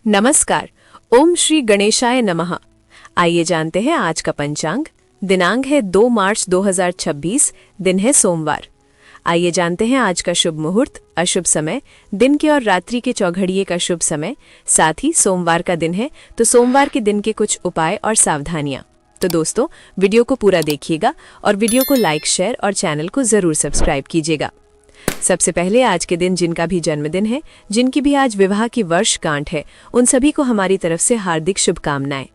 नमस्कार। ओम श्री गणेशाय नमः। आइए जानते हैं आज का पंचांग। दिनांक है 2 मार्च 2026, दिन है सोमवार। आइए जानते हैं आज का शुभ मुहूर्त, अशुभ समय, दिन के और रात्रि के चौघड़िए का शुभ समय, साथ ही सोमवार का दिन है तो सोमवार के दिन के कुछ उपाय और सावधानियां। तो दोस्तों, वीडियो को पूरा देखिएगा और वीडियो को लाइक, शेयर और चैनल को जरूर सब्सक्राइब कीजिएगा। सबसे पहले आज के दिन जिनका भी जन्मदिन है, जिनकी भी आज विवाह की वर्षगांठ है, उन सभी को हमारी तरफ से हार्दिक शुभकामनाएं।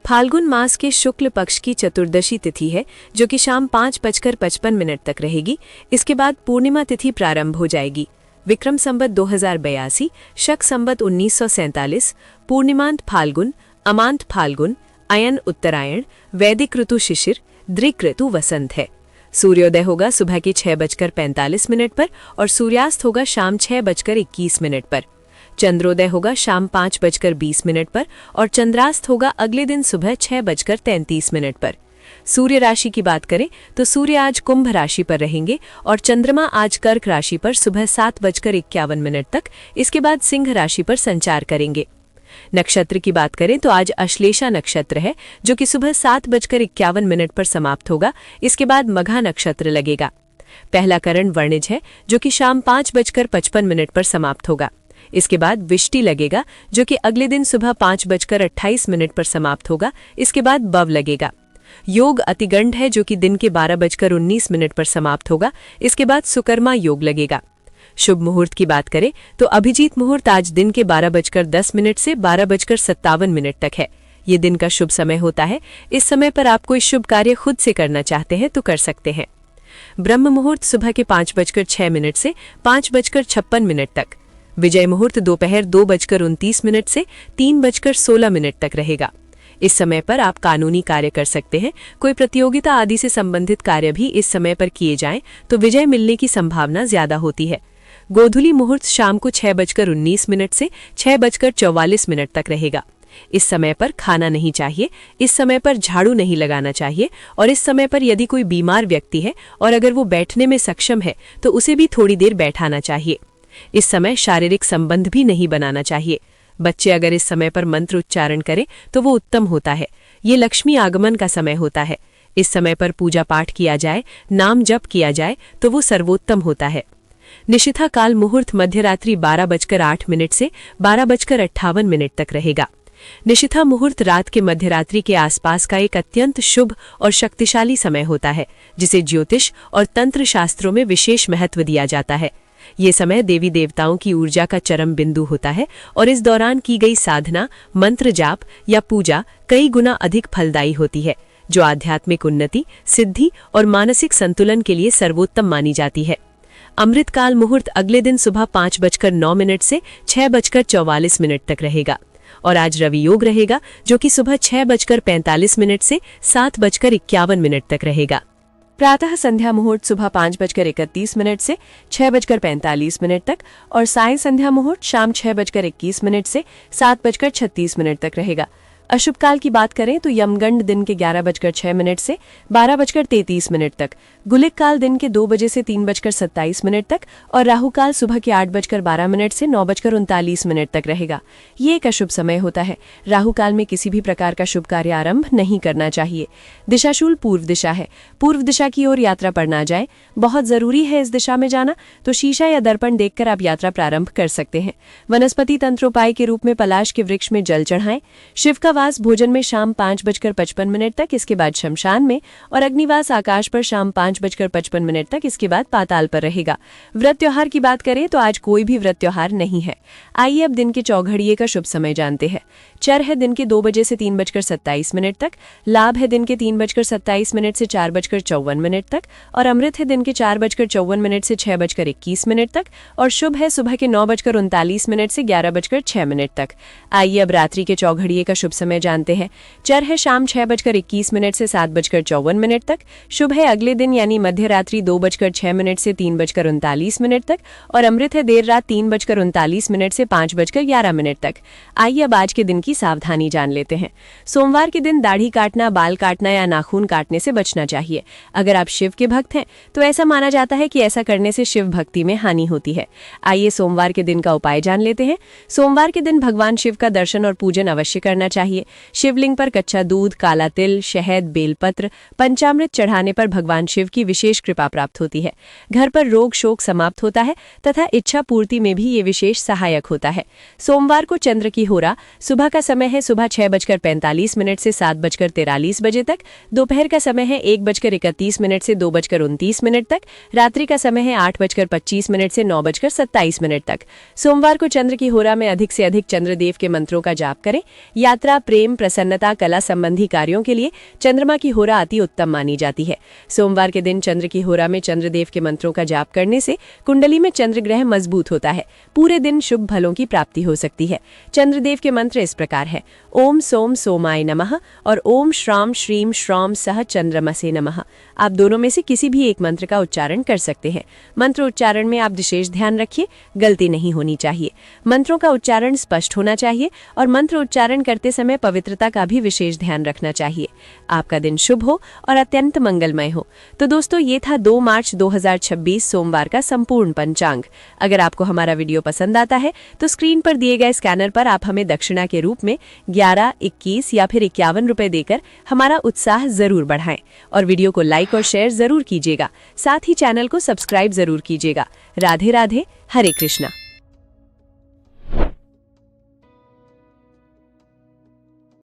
फाल्गुन मास के शुक्ल पक्ष की चतुर्दशी तिथि है, जो कि शाम 5:55 तक रहेगी। इसके बाद पूर्णिमा तिथि प्रारंभ हो जाएगी। विक्रम संवत 2082, शक संवत 1947, पूर्णिमांत फाल्गुन, अमांत फाल्गुन, अयन उत्तरायण, वैदिक ऋतु शिशिर, दृक ऋतु वसंत है। सूर्योदय होगा सुबह के 6:45 पर और सूर्यास्त होगा शाम 6:21 पर। चंद्रोदय होगा शाम 5:20 पर और चंद्रास्त होगा अगले दिन सुबह 6:33 पर। सूर्य राशि की बात करें तो सूर्य आज कुंभ राशि पर रहेंगे और चंद्रमा आज कर्क राशि पर सुबह 7:51 तक, इसके बाद सिंह राशि पर संचार करेंगे। नक्षत्र की बात करें तो आज अश्लेषा नक्षत्र है, जो कि सुबह 7:51 पर समाप्त होगा। इसके बाद मघा नक्षत्र लगेगा। पहला करण वर्णिज है, जो कि शाम 5:55 पर समाप्त होगा। इसके बाद विष्टि लगेगा, जो कि अगले दिन सुबह 5:28 पर समाप्त होगा। इसके बाद बव लगेगा। योग अतिगंड है, जो कि दिन के 12:19 पर समाप्त होगा। इसके बाद सुकर्मा योग लगेगा। शुभ मुहूर्त की बात करें तो अभिजीत मुहूर्त आज दिन के 12:10 से 12:57 तक है। ये दिन का शुभ समय होता है। इस समय पर आप कोई शुभ कार्य खुद से करना चाहते हैं तो कर सकते हैं। ब्रह्म मुहूर्त सुबह के 5:06 से 5:56 तक। विजय मुहूर्त दोपहर 2:29 से 3:16 तक रहेगा। इस समय पर आप कानूनी कार्य कर सकते हैं। कोई प्रतियोगिता आदि से संबंधित कार्य भी इस समय पर किए जाएं तो विजय मिलने की संभावना ज्यादा होती है। गोधूली मुहूर्त शाम को 6:19 से 6:44 तक रहेगा। इस समय पर खाना नहीं चाहिए, इस समय पर झाड़ू नहीं लगाना चाहिए और इस समय पर यदि कोई बीमार व्यक्ति है और अगर वो बैठने में सक्षम है तो उसे भी थोड़ी देर बैठाना चाहिए। इस समय शारीरिक संबंध भी नहीं बनाना चाहिए। बच्चे अगर इस समय पर मंत्र उच्चारण करें तो वो उत्तम होता है। ये लक्ष्मी आगमन का समय होता है। इस समय पर पूजा पाठ किया जाए, नाम जप किया जाए तो वो सर्वोत्तम होता है। निशिथा काल मुहूर्त मध्यरात्रि 12:08 से 12:58 तक रहेगा। निशिथा मुहूर्त रात के मध्यरात्रि के आसपास का एक अत्यंत शुभ और शक्तिशाली समय होता है, जिसे ज्योतिष और तंत्र शास्त्रों में विशेष महत्व दिया जाता है। ये समय देवी देवताओं की ऊर्जा का चरम बिंदु होता है और इस दौरान की गई साधना, मंत्र जाप या पूजा कई गुना अधिक फलदायी होती है, जो आध्यात्मिक उन्नति, सिद्धि और मानसिक संतुलन के लिए सर्वोत्तम मानी जाती है। अमृतकाल मुहूर्त अगले दिन सुबह 5:09 से 6:44 तक रहेगा और आज रवि योग रहेगा, जो कि सुबह 6:45 से 7:51 तक रहेगा। प्रातः संध्या मुहूर्त सुबह 5:31 से 6:45 तक और साय संध्या मुहूर्त शाम 6:21 से 7:36 तक रहेगा। अशुभ काल की बात करें तो यमगंड दिन के 11:06 से 12:33 तक, गुलिक काल दिन के 2 बजे से 3:27 तक और राहु काल सुबह के 8:12 से 9:39 तक रहेगा। ये एक अशुभ समय होता है। राहु काल में किसी भी प्रकार का शुभ कार्य आरंभ नहीं करना चाहिए। दिशाशूल पूर्व दिशा है। पूर्व दिशा की ओर यात्रा पर ना जाए। बहुत जरूरी है इस दिशा में जाना, तो शीशा या दर्पण देखकर आप यात्रा प्रारंभ कर सकते हैं। वनस्पति तंत्रोपाय के रूप में पलाश के वृक्ष में जल चढ़ाएं। शिव का भोजन में शाम 5:55 तक, इसके बाद शमशान में, और अग्निवास आकाश पर शाम 5:55 तक, इसके बाद पाताल पर रहेगा। व्रत त्योहार की बात करें तो आज कोई भी व्रत त्योहार नहीं है। आइए अब दिन के चौघड़िए का शुभ समय जानते हैं। चर है दिन के 2 बजे से 3:27 तक, लाभ है दिन के 3:27 से 4:54 तक और अमृत है दिन के 4:54 से 6:21 तक और शुभ है सुबह के 9:39 से 11:06 तक। आइए अब रात्रि के चौघड़िए का शुभ समय समय जानते हैं। चर है शाम 6:21 से 7:54 तक। शुभ है अगले दिन यानी मध्य रात्रि 2:06 से 3:39 तक। और अमृत है देर रात 3:39 से 5:11 तक। आइए अब आज के दिन की सावधानी जान लेते हैं। सोमवार के दिन दाढ़ी काटना, बाल काटना या नाखून काटने से बचना चाहिए। अगर आप शिव के भक्त हैं तो ऐसा माना जाता है कि ऐसा करने से शिव भक्ति में हानि होती है। आइए सोमवार के दिन का उपाय जान लेते हैं। सोमवार के दिन भगवान शिव का दर्शन और पूजन अवश्य करना चाहिए। शिवलिंग पर कच्चा दूध, काला तिल, शहद, बेलपत्र, पंचामृत चढ़ाने पर भगवान शिव की विशेष कृपा प्राप्त होती है। घर पर रोग शोक समाप्त होता है तथा इच्छा पूर्ति में भी ये विशेष सहायक होता है। सोमवार को चंद्र की होरा सुबह का समय है सुबह 6:45 से 7:43 बजे तक। दोपहर का समय है 1:31 से 2:29 तक। रात्रि का समय है 8:25 से 9:27 तक। सोमवार को चंद्र की होरा में अधिक से अधिक चंद्रदेव के मंत्रों का जाप करें। यात्रा, प्रेम, प्रसन्नता, कला संबंधी कार्यों के लिए चंद्रमा की होरा अति उत्तम मानी जाती है। सोमवार के दिन चंद्र की होरा में चंद्रदेव के मंत्रों का जाप करने से कुंडली में चंद्र ग्रह मजबूत होता है। पूरे दिन शुभ फलों की प्राप्ति हो सकती है। चंद्रदेव के मंत्र इस प्रकार है: ओम सोम सोमाय नमः और ओम श्राम श्रीम श्राम सह चंद्रमसे नमः। आप दोनों में से किसी भी एक मंत्र का उच्चारण कर सकते हैं। मंत्र उच्चारण में आप विशेष ध्यान रखिए, गलती नहीं होनी चाहिए। मंत्रों का उच्चारण स्पष्ट होना चाहिए और मंत्र उच्चारण करते समय पवित्रता का भी विशेष ध्यान रखना चाहिए। आपका दिन शुभ हो और अत्यंत मंगलमय हो। तो दोस्तों, ये था 2 मार्च 2026 सोमवार का संपूर्ण पंचांग। अगर आपको हमारा वीडियो पसंद आता है तो स्क्रीन पर दिए गए स्कैनर पर आप हमें दक्षिणा के रूप में 11, 21 या फिर 51 रुपए देकर हमारा उत्साह जरूर बढ़ाएं और वीडियो को लाइक और शेयर जरूर कीजिएगा। साथ ही चैनल को सब्सक्राइब जरूर कीजिएगा। राधे राधे, हरे कृष्णा।